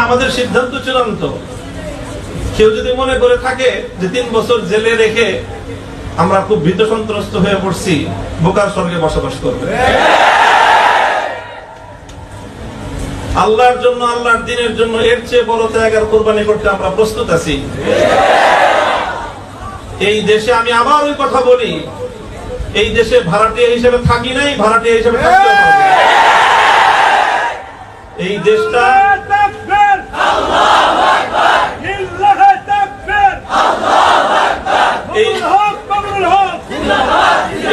আমাদের সিদ্ধান্ত চূড়ান্ত। কেউ যদি মনে করে থাকে যে 3 বছর জেলে রেখে আমরা খুব ভীত সন্ত্রস্ত হয়ে পড়ছি, বোকার স্বর্গে বসবাস করবে। আল্লাহর জন্য, আল্লাহর দ্বীনের জন্য এর চেয়ে বড় ত্যাগ আর কোরবানি করতে আমরা প্রস্তুত আছি। এই দেশে আমি আবার ওই কথা বলি, এই দেশে ভাড়াটিয়া হিসেবে থাকি নাই, ভাড়াটিয়া হিসেবে থাকতে হবে। এই দেশটা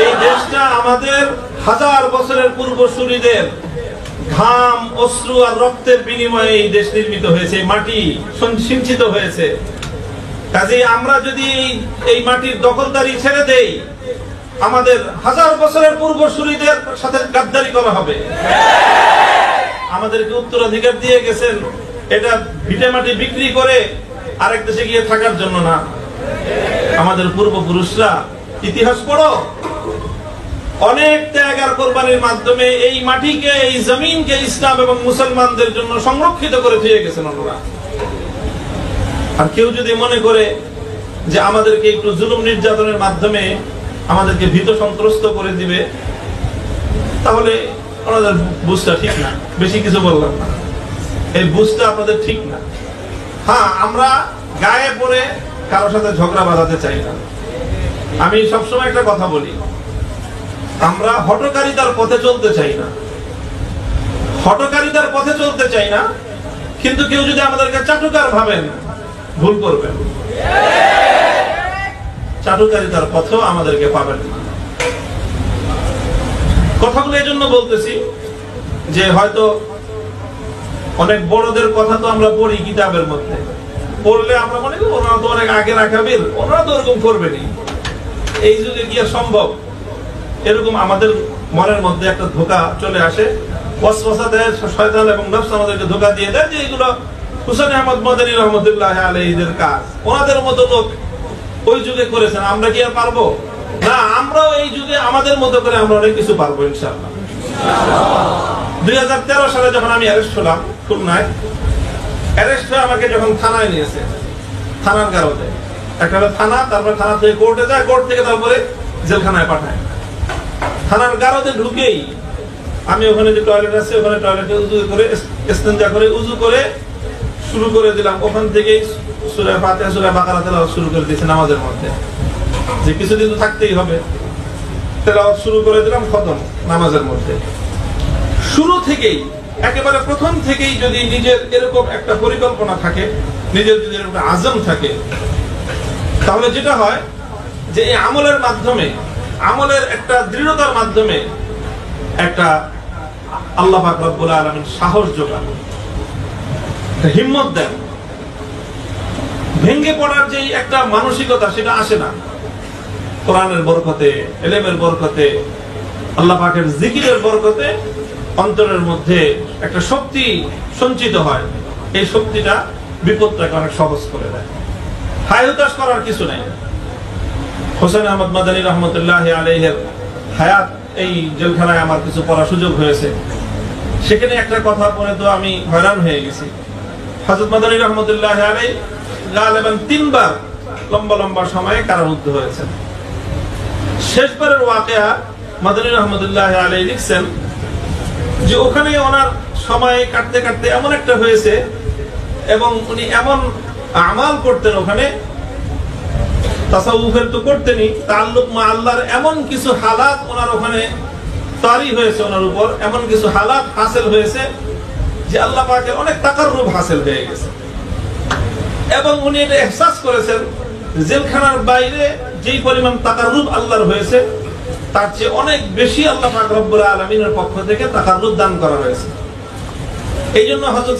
এই দেশটা আমাদের হাজার বছরের পূর্বসূরীদের ঘাম, অশ্রু আর রক্তের বিনিময়ে এই দেশ নির্মিত হয়েছে, মাটি সিঞ্চিত হয়েছে। কাজেই আমরা যদি এই মাটির দখলদারি ছেড়ে দেই, আমাদের হাজার বছরের পূর্বসূরীদের সাথে গাদ্দারি করা হবে। আমাদেরকে উত্তরাধিকার দিয়ে গেছেন এটা ভিটে মাটি বিক্রি করে আরেক দেশে গিয়ে থাকার জন্য না। আমাদের পূর্বপুরুষরা, ইতিহাস পড়ো, অনেক ত্যাগ আর কোরবানির মাধ্যমে এই মাটিকে, এই জমিনকে ইসলাম এবং মুসলমানদের জন্য সংরক্ষিত করে দিয়ে গেছেন ওনারা। আর কেউ যদি মনে করে যে আমাদেরকে একটু জুলুম নির্যাতনের মাধ্যমে আমাদেরকে ভীত সন্ত্রস্ত করে দিবে, তাহলে ওনাদের বুঝটা ঠিক না। বেশি কিছু বললাম না, এই বুঝটা আপনাদের ঠিক না। হ্যাঁ, আমরা গায়ে পড়ে কারোর সাথে ঝগড়া বাঁধাতে চাই না। আমি সবসময় একটা কথা বলি, আমরা হঠকারিতার পথে চলতে চাই না, হঠকারিতার পথে চলতে চাই না। কিন্তু কেউ যদি আমাদেরকে চাটুকার ভাবেন, ভুল করবেন। চাটুকারিতার পথেও আমাদেরকে পাবেন না। কথাগুলো এই জন্য বলতেছি যে হয়তো অনেক বড়দের কথা তো আমরা পড়ি কিতাবের মধ্যে, পড়লে আমরা মনে করি ওনারা তো অনেক আগে রাখাবেন, ওনারা তো ওরকম করবেনি। এই যুগে কি আর সম্ভব? এরকম আমাদের মনের মধ্যে একটা ধোঁকা চলে আসে, ওয়াসওয়াসা দেয় শয়তান এবং নফস আমাদেরকে ধোঁকা দিয়ে দেয় যে এগুলো হুসাইন আহমদ মাদানী রহমতুল্লাহ আলাইহির কাজ, ওনাদের মতো লোক ওই যুগে করেছেন, আমরা কি আর পারবো? না, আমরাও এই যুগে আমাদের মতো করে আমরা অনেক কিছু পারবো ইনশাআল্লাহ। 2013 সালে যখন আমি অ্যারেস্ট হলাম খুলনায়, অ্যারেস্ট হয়ে আমাকে যখন থানায় নিয়েছে, থানার গারদে, একটা থানা, তারপরে থানা থেকে কোর্টে যায়, কোর্ট থেকে তারপরে জেলখানায় পাঠায়। থানার গারদে ঢুকেই আমি ওখানে যে টয়লেট আছে, ওখানে টয়লেটে উজু করে, ইস্তেনজা করে, উজু করে শুরু করে দিলাম। ওখান থেকেই সূরা ফাতিহা, সূরা বাকারা তেলাওয়াত শুরু করে দিয়েছি নামাজের মধ্যে, যে কিছুদিন তো থাকতেই হবে। তেলাওয়াত শুরু করে দিলাম, খতম নামাজের মধ্যে। শুরু থেকেই, একেবারে প্রথম থেকেই যদি নিজের এরকম একটা পরিকল্পনা থাকে, নিজের যদি এরকম একটা আজম থাকে, তাহলে যেটা হয় যে এই আমলের মাধ্যমে, আমলের একটা দৃঢ়তার মাধ্যমে একটা আল্লাহ পাক রব্বুল আলামিন সাহস যোগান, হিম্মত দেন। ভেঙে পড়ার যে একটা মানসিকতা, সেটা আসে না। কোরআনের বরকতে, ইলমের বরকতে, আল্লাহ পাকের জিকিরের বরকতে অন্তরের মধ্যে একটা শক্তি সঞ্চিত হয়। এই শক্তিটা বিপদটাকে অনেক সহজ করে দেয়। হায়তাশ করার কিছু নাই। হোসেন আহমদ মাদানী রহমতুল্লাহ আলাইহির হায়াত, এই জেলখানায় আমার কিছু পড়ার সুযোগ হয়েছে। সেখানে একটা কথা পড়ে তো আমি হয়রান হয়ে গেছি। হযরত মাদানী রহমতুল্লাহ আলাইহি গালিবান 3 বার লম্বা লম্বা সময়ে কারারুদ্ধ হয়েছেন। শেষবারের ওয়াকিয়া মাদানী রহমতুল্লাহ আলাইহি লিখছেন যে ওখানে ওনার সময় কাটতে কাটতে এমন একটা হয়েছে, এবং উনি এমন আমাল করতেন ওখানে, তাসাউফের তো করতেনই, তাআল্লুক মা আল্লাহর এমন কিছু হালাত ওনার ওখানে তারি হয়েছে, ওনার উপর এমন কিছু হালাত হাসিল হয়েছে যে আল্লাহ পাকের অনেক তাকাররুব হাসিল হয়ে গেছে। এবং উনি এটা ইহসাস করেছেন জেলখানার বাইরে যেই পরিমাণ তাকাররুব আল্লাহর হয়েছে, তার চেয়ে অনেক বেশি আল্লাহ পাক রব্বুল আলামিনের পক্ষ থেকে তাকাররুব দান করা হয়েছে। এই জন্য হযরত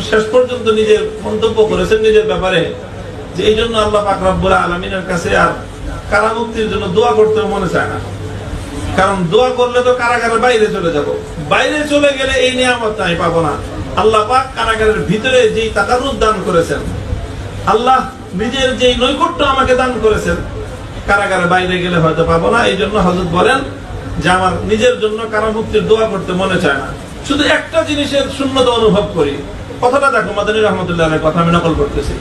শেষ পর্যন্ত নিজের মন্তব্য করেছেন নিজের ব্যাপারে যে এই জন্য আল্লাহ পাক রব্বুল আলামিনের কাছে আর কারামুক্তির জন্য দোয়া করতে মনে চায় না। কারণ দোয়া করলে তো কারাগারের বাইরে চলে যাব, বাইরে চলে গেলে এই নিয়ামত আমি পাবো না। আল্লাহ পাক কারাগারের ভিতরে যেই তাকাররুব দান করেছেন, আল্লাহ নিজের যেই নৈকট্য আমাকে দান করেছেন, কারাগারের বাইরে গেলে হয়তো পাবো না। এই জন্য হযরত বলেন যে আমার নিজের জন্য কারামুক্তির দোয়া করতে মনে চায় না। শুধু একটা জিনিসের শূন্যতা অনুভব করি, কথাটা দেখো, মাদানী রহমতুল্লাহ আলাইহির কথা আমি নকল করতেছি।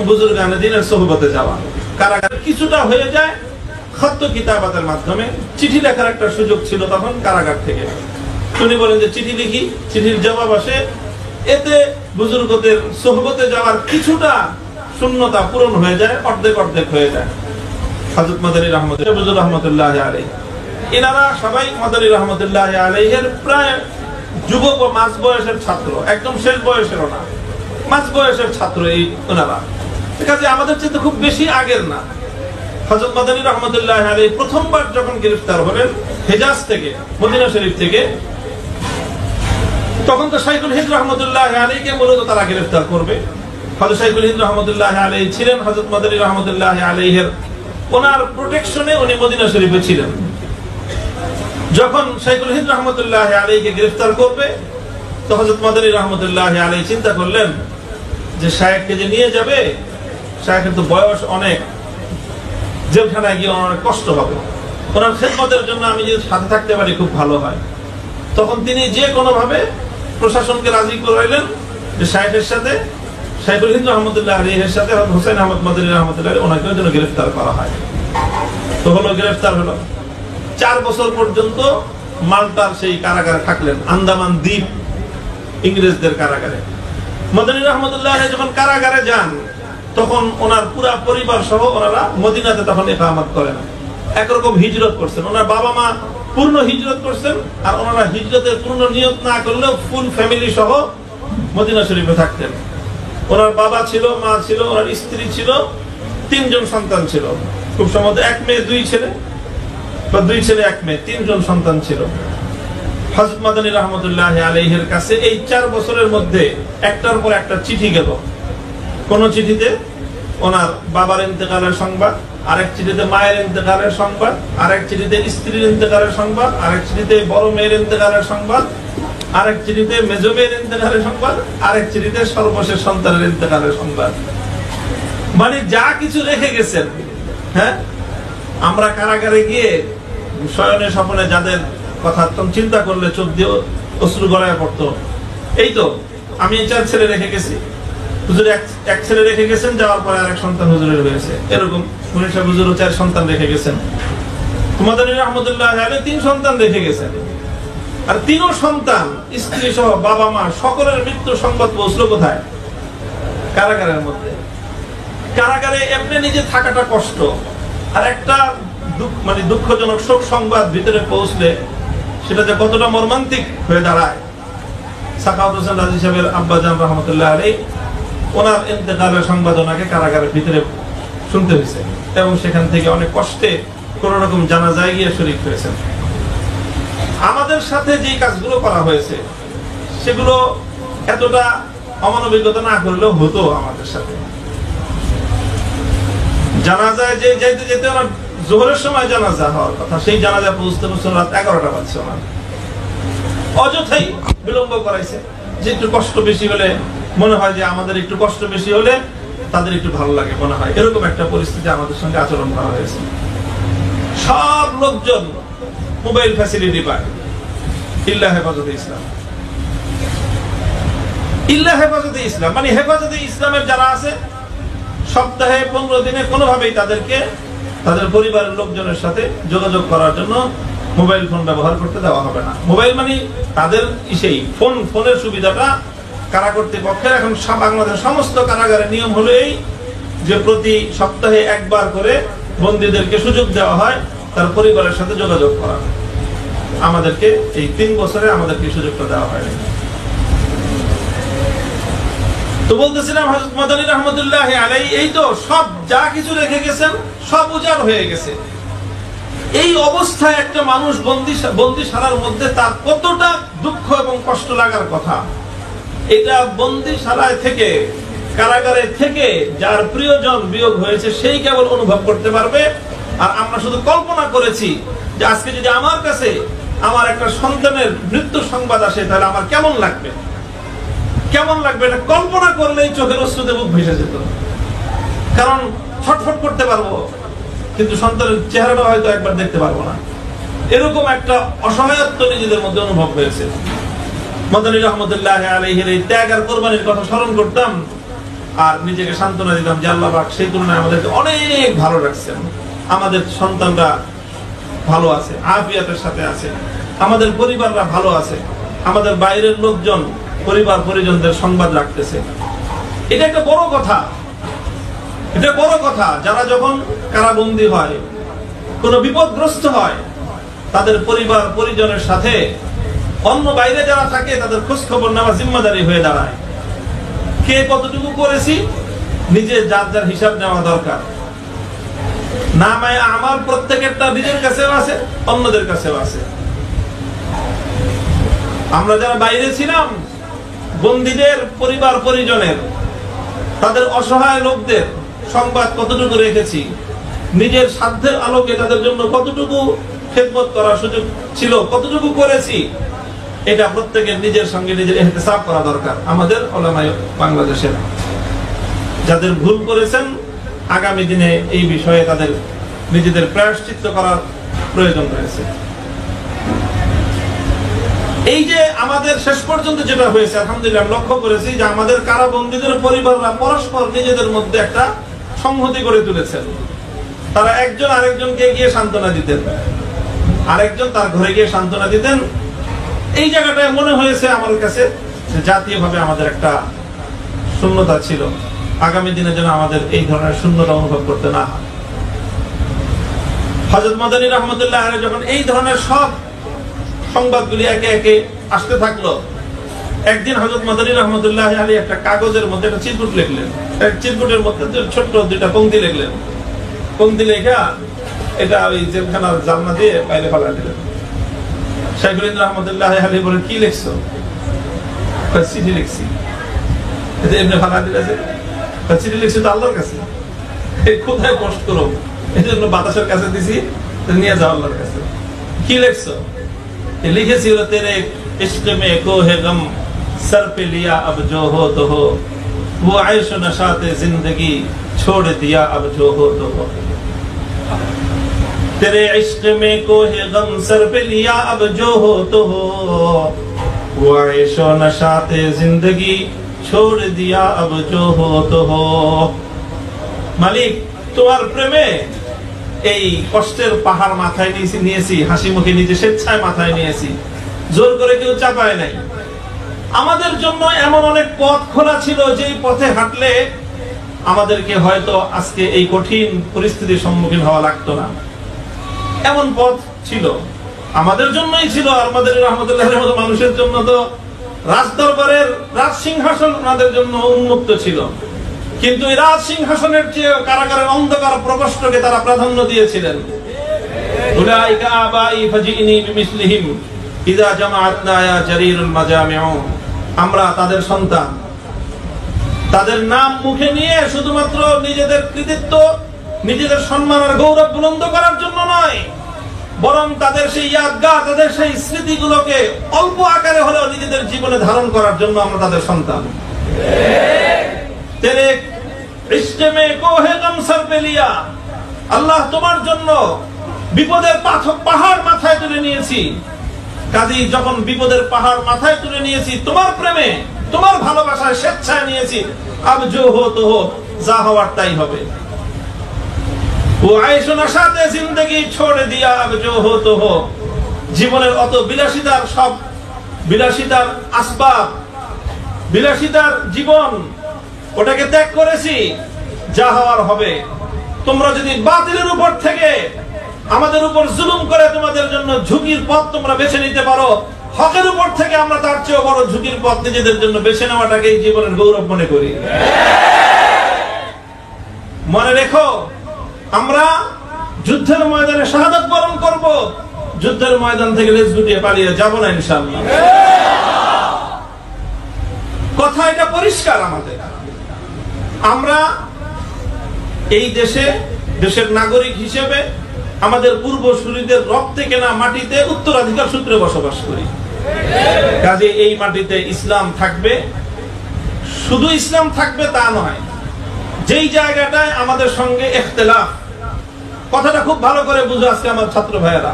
বুজুর্গানে দ্বীনের সোহবতে যাওয়া, কারাগারে কিছুটা হয়ে যায় খত্ত কিতাবাতের মাধ্যমে। চিঠি লেখার একটা সুযোগ ছিল তখন কারাগার থেকে। উনি বলেন যে চিঠি লিখি, চিঠির জবাব আসে। এতে বুজুর্গদের সোহবতে যাওয়ার কিছুটা শূন্যতা পূরণ হয়ে যায়, অর্ধেক অর্ধেক হয়ে যায়। হযরত মাদানী রহমতুল্লাহ আলাইহি এনারা সবাই মাদানী রহমতুল্লাহ আলাইহির প্রায় যুবক ও মাঝ বয়সের ছাত্র, একদম শেষ বয়সেরও না, মাঝ বয়সের ছাত্র এই ওনারা। কাজে আমাদের চেয়ে খুব বেশি আগের না। হযরত মাদানী রহমতুল্লাহ আলাইহি প্রথমবার যখন গ্রেফতার হলেন হিজাজ থেকে, মদিনা শরীফ থেকে, তখন তো শাইখুল হিন্দ রহমতুল্লাহ আলাইহিকে মূলত তারা গ্রেফতার করবে। হযরত শাইখুল হিন্দ রহমতুল্লাহ আলাইহি ছিলেন হযরত মাদানী রহমতুল্লাহ আলাইহির ওনার প্রোটেকশনে, উনি মদিনা শরীফে ছিলেন। যখন শাইখুল হিন্দ রহমতুল্লাহ আলাইহিকে গ্রেফতার করবে তো হযরত মাদানী রহমতুল্লাহ আলাইহি চিন্তা করলেন যে শায়েখকে যে নিয়ে যাবে, শায়েখের তো বয়স অনেক, জেলখানায় গিয়ে অনেক কষ্ট হবে, ওনার খেদমতের জন্য আমি যদি সাথে থাকতে পারি খুব ভালো হয়। তখন তিনি যে কোনো ভাবে প্রশাসনকে রাজি করাইলেন যে শায়েখের সাথে, শাইখুল হিন্দ রহমতুল্লাহ আলাইহির সাথে হোসেন আহমদ মাদানী রহমতুল্লাহ আলাইহি ওনাকেও যেন গ্রেফতার করা হয়। তো হলো, গ্রেফতার হলো। 4 বছর পর্যন্ত মাল্টার সেই কারাগারে থাকলেন, আন্দামান দ্বীপ ইংরেজদের কারাগারে। মাদানী রহমতুল্লাহ আলাইহি যখন কারাগারে যান তখন ওনার পুরা পরিবার সহ ওনারা মদিনাতে তখন ইকামত করেন। একরকম হিজরত করছেন, ওনার বাবা মা পূর্ণ হিজরত করছেন, আর ওনারা হিজরতের পূর্ণ নিয়ত না করলেও ফুল ফ্যামিলি সহ মদিনা শরীফে থাকতেন। ওনার বাবা ছিল, মা ছিল, ওনার স্ত্রী ছিল, 3 জন সন্তান ছিল। খুব সম্ভবত 1 মেয়ে 2 ছেলে, বা 2 ছেলে 1 মেয়ে, 3 জন সন্তান ছিল। হযরত মাদানী রহমতুল্লাহ আলাইহির কাছে এই 4 বছরের মধ্যে একটার পর একটা চিঠি গেল। কোন চিঠিতে ওনার বাবার ইন্তেকালের সংবাদ, আরেক চিঠিতে মায়ের ইন্তেকালের সংবাদ, আরেক চিঠিতে স্ত্রীর ইন্তেকালের সংবাদ, আরেক চিঠিতে বড় মেয়ের ইন্তেকালের সংবাদ, আরেক চিঠিতে মেজ মেয়ের ইন্তেকালের সংবাদ, আরেক চিঠিতে সর্বশেষ সন্তানের ইন্তেকালের সংবাদ। মানে যা কিছু রেখে গেছেন। হ্যাঁ, আমরা কারাগারে গিয়ে শয়নে স্বপ্নে যাদের কথা চিন্তা করলে চোখ দিয়ে অশ্রু গড়ায় পড়তো। এই তো আমি 4 ছেলে রেখে গেছি, হুজুর এক ছেলে রেখে গেছেন, যাওয়ার পরে আরেক সন্তান হুজুরের হয়েছে। এরকম মুনিশা হুজুরও 4 সন্তান রেখে গেছেন। মাদানী রহমতুল্লাহ আলাইহি 3 সন্তান রেখে গেছেন। আর 3 সন্তান, স্ত্রী সহ বাবা মা সকলের মৃত্যু সংবাদ পৌঁছলো কোথায়? কারাগারের মধ্যে। কারাগারে এমনি নিজে থাকাটা কষ্ট, আর একটা মানে দুঃখজনক শোক সংবাদ ভিতরে পৌঁছলে সেটা যে কতটা মর্মান্তিক হয়ে দাঁড়ায়। সাখাওয়াত হোসেন রাজি সাহেবের আব্বাজান রহমতুল্লাহ আলাইহি ওনার ইন্তেকালের সংবাদ ওনাকে কারাগারের ভিতরে শুনতে হয়েছে, এবং সেখান থেকে অনেক কষ্টে কোন রকম জানাজায় গিয়ে শরীক হয়েছেন। আমাদের সাথে যে কাজগুলো করা হয়েছে সেগুলো এতটা অমানবিকতা না করলেও হতো আমাদের সাথে। জানাজায় যে যাইতে যেতে ওনার জোহরের সময় জানাজা হওয়ার কথা, সেই জানাজা পৌঁছতে পৌঁছতে রাত 11টা বাজছে। ওনার অযথাই বিলম্ব করাইছে, যে একটু কষ্ট বেশি হলে মনে হয় যে আমাদের একটু কষ্ট বেশি হলে তাদের একটু ভালো লাগে মনে হয়, এরকম একটা পরিস্থিতি আমাদের সঙ্গে আচরণ করা হয়েছে। সব লোকজন মোবাইল ফ্যাসিলিটি পায়। ইল্লা হেফাজতে ইসলাম, ইল্লা হেফাজতে ইসলাম মানে হেফাজতে ইসলামের যারা আছে সপ্তাহে 15 দিনে কোনোভাবেই তাদেরকে তাদের পরিবারের লোকজনের সাথে যোগাযোগ করার জন্য মোবাইল ফোন ব্যবহার করতে দেওয়া হবে না। মোবাইল মানে তাদের সেই ফোনের সুবিধাটা কারা কর্তৃপক্ষের এখন বাংলাদেশের সমস্ত কারাগারের নিয়ম হলো এই যে প্রতি সপ্তাহে একবার করে বন্দীদেরকে সুযোগ দেওয়া হয় তার পরিবারের সাথে যোগাযোগ করা। আমাদেরকে এই 3 বছরে আমাদেরকে সুযোগটা দেওয়া হয়নি। তো বলতেছিলাম হযরত মাদানী রহমতুল্লাহ আলাইহি এই তো সব যা কিছু রেখে গেছেন সব উজাড় হয়ে গেছে। এই অবস্থায় একটা মানুষ বন্দিশালার মধ্যে তার কতটা দুঃখ এবং কষ্ট লাগার কথা, এটা বন্দিশালায় থেকে কারাগারে থেকে যার প্রিয়জন বিয়োগ হয়েছে সেই কেবল অনুভব করতে পারবে। আর আমরা শুধু কল্পনা করেছি যে আজকে যদি আমার কাছে আমার একটা সন্তানের মৃত্যুর সংবাদ আসে তাহলে আমার কেমন লাগবে, কেমন লাগবে এটা কল্পনা করলেই চোখের অশ্রুতে বুক ভেসে যেত। কারণ ছটফট করতে পারবো কিন্তু সন্তানের চেহারাটা হয়তো একবার দেখতে পারবো না, এরকম একটা অসহায়ত্ব নিজেদের মধ্যে অনুভব হয়েছে। মাদানী রহমতুল্লাহ আলাইহির এই ত্যাগ আর কুরবানির কথা স্মরণ করতাম আর নিজেকে সান্ত্বনা দিতাম যে আল্লাহ পাক সেই তুলনায় আমাদেরকে অনেক ভালো রাখছেন। আমাদের সন্তানরা ভালো আছে, আফিয়াতের সাথে আছে, আমাদের পরিবাররা ভালো আছে, আমাদের বাইরের লোকজন পরিবার পরিজনদের সংবাদ রাখতেছে। এটা একটা বড় কথা, এটা বড় কথা। যারা যখন কারাবন্দী হয়, কোনো বিপদগ্রস্ত হয়, তাদের পরিবার পরিজনের সাথে অন্য বাইরে যারা থাকে তাদের খোঁজ খবর নেওয়া জিম্মাদারি হয়ে দাঁড়ায়। কে কতটুকু করেছি নিজে যার যার হিসাব নেওয়া দরকার। নামায়ে আমার প্রত্যেকেরটা নিজের কাছেও আছে, অন্যদের কাছেও আছে। আমরা যারা বাইরে ছিলাম, বন্দীদের পরিবার পরিজনের, তাদের অসহায় লোকদের সংবাদ কতটুকু রেখেছি, নিজের সাধ্যের আলোকে তাদের জন্য কতটুকু খেদমত করার সুযোগ ছিল, কতটুকু করেছি, এটা প্রত্যেকের নিজের সঙ্গে নিজের ইহতিসাব করা দরকার। আমাদের উলামায়ে বাংলাদেশের যাদের ভুল করেছেন, আগামী দিনে এই বিষয়ে তাদের নিজেদের প্রায়শ্চিত্ত করার প্রয়োজন রয়েছে। এই যে আমাদের শেষ পর্যন্ত যেটা হয়েছে, আলহামদুলিল্লাহ লক্ষ্য করেছি যে আমাদের কারাবন্দীদের পরিবাররা পরস্পর নিজেদের মধ্যে একটা সংহতি গড়ে তুলেছেন। তারা একজন আরেকজনকে গিয়ে সান্ত্বনা দিতেন, আরেকজন তার ঘরে গিয়ে সান্ত্বনা দিতেন। এই জায়গাটায় মনে হয়েছে আমার কাছে জাতীয়ভাবে আমাদের একটা শূন্যতা ছিল। আগামী দিনে যেন আমাদের এই ধরনের শূন্যতা অনুভব করতে না হয়। হযরত মাদানী রহমতুল্লাহ আলাইহি যখন এই ধরনের সব সংবাদগুলি একে একে আসতে থাকলো, একদিন হযরত মাদানী রহমতুল্লাহ আলাইহি একটা কাগজের মধ্যে একটা চিরকুট লিখলেন। এক চিরকুটের মধ্যে ছোট্ট দুইটা পংক্তি লিখলেন। পংক্তি লেখা এটা ওই জেলখানার জানলা দিয়ে বাইরে ফেলা দিলেন। শাইখুল হিন্দ রহমতুল্লাহ আলাইহি বলেন, কি লিখছো? চিঠি লিখছি। এমনি ফালা দিলেছে, চিঠি লিখছি তো আল্লাহর কাছে, কোথায় পোস্ট করো, এই জন্য বাতাসের কাছে দিছি, নিয়ে যাও আল্লাহর কাছে। কি লিখছো? লিখেছি হলো, তেরে ইश्क में कोहे गम सर पे लिया अब जो हो तो हो, वो आयश नशाते जिंदगी छोड़ दिया अब जो हो तो हो। तेरे इश्क में कोहे गम सर पे लिया अब जो हो तो हो, वो आयश नशाते जिंदगी छोड़ दिया अब जो हो तो हो। मालिक, তোমার প্রেমে এই কষ্টের পাহাড় মাথায় নিয়েছি, হাসি মুখে নিজে স্বেচ্ছায় মাথায় নিয়েছি, জোর করে কেউ চাপায় নাই। আমাদের জন্য এমন অনেক পথ খোলা ছিল, যেই পথে হাঁটলে আমাদেরকে হয়তো আজকে এই কঠিন পরিস্থিতির সম্মুখীন হওয়া লাগতো না। এমন পথ ছিল, আমাদের জন্যই ছিল। আর আমাদের রহমতুল্লাহের মতো মানুষের জন্য তো রাজ দরবারের রাজ সিংহাসন ওনাদের জন্য উন্মুক্ত ছিল। কিন্তু এই রাজ সিংহাসনের চেয়ে কারাগারের অন্ধকার প্রকোষ্ঠকে তারা প্রাধান্য দিয়েছিলেন। উলাইকা আবাই ফাজিনি বিমিসলিহিম ইযা জামাআতনা ইয়া জারীরুল মাজামিউ। আমরা তাদের সন্তান, তাদের নাম মুখে নিয়ে শুধুমাত্র নিজেদের কৃতিত্ব, নিজেদের সম্মান আর গৌরব বুলন্দ করার জন্য নয়, বরং তাদের সেই ইয়াদগার, তাদের সেই স্মৃতিগুলোকে অল্প আকারে হলেও নিজেদের জীবনে ধারণ করার জন্য আমরা তাদের সন্তান। তেরে ইশকে মে কোহে গম সর পে লিয়া, আল্লাহ তোমার জন্য বিপদের পাহাড় মাথায় তুলে নিয়েছি। কাজেই যখন বিপদের পাহাড় মাথায় তুলে নিয়েছি, তোমার প্রেমে, তোমার ভালোবাসায় স্বেচ্ছায় নিয়েছি, আব জো হো তো হো, যা হওয়ার তাই হবে। ও আয়েশো নশাতে জিন্দেগি ছোড়ে দিয়া আব জো হো তো হো। জীবনের অত বিলাসিতার সব বিলাসিতার আসবাব, বিলাসিতার জীবন, ওটাকে ত্যাগ করেছি, যা হওয়ার হবে। তোমরা যদি বাতিলের উপর থেকে আমাদের উপর জুলুম করে তোমাদের জন্য ঝুঁকির পথ তোমরা বেছে নিতে পারো, হকের উপর থেকে আমরা তার চেয়ে বড় ঝুঁকির পথ নিজেদের জন্য বেছে নেওয়াটাকে এই জীবনের গৌরব মনে করি। মনে রেখো, আমরা যুদ্ধের ময়দানে শাহাদাত বরণ করব, যুদ্ধের ময়দান থেকে লেজ গুটিয়ে পালিয়ে যাব না ইনশাআল্লাহ। কথা এটা পরিষ্কার আমাদের। আমরা এই দেশে, দেশের নাগরিক হিসেবে আমাদের পূর্বসূরীদের রক্তে কেনা মাটিতে উত্তরাধিকার সূত্রে বসবাস করি। কাজে এই মাটিতে ইসলাম থাকবে, শুধু ইসলাম থাকবে তা নয়, যেই জায়গাটায় আমাদের সঙ্গে ইখতিলাফ, কথাটা খুব ভালো করে বুঝো আজকে আমার ছাত্র ভাইয়েরা,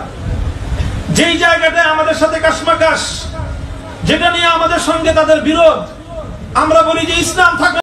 যেই জায়গাটায় আমাদের সাথে কাশমাকাশ, যেটা নিয়ে আমাদের সঙ্গে তাদের বিরোধ, আমরা বলি যে ইসলাম থাকলে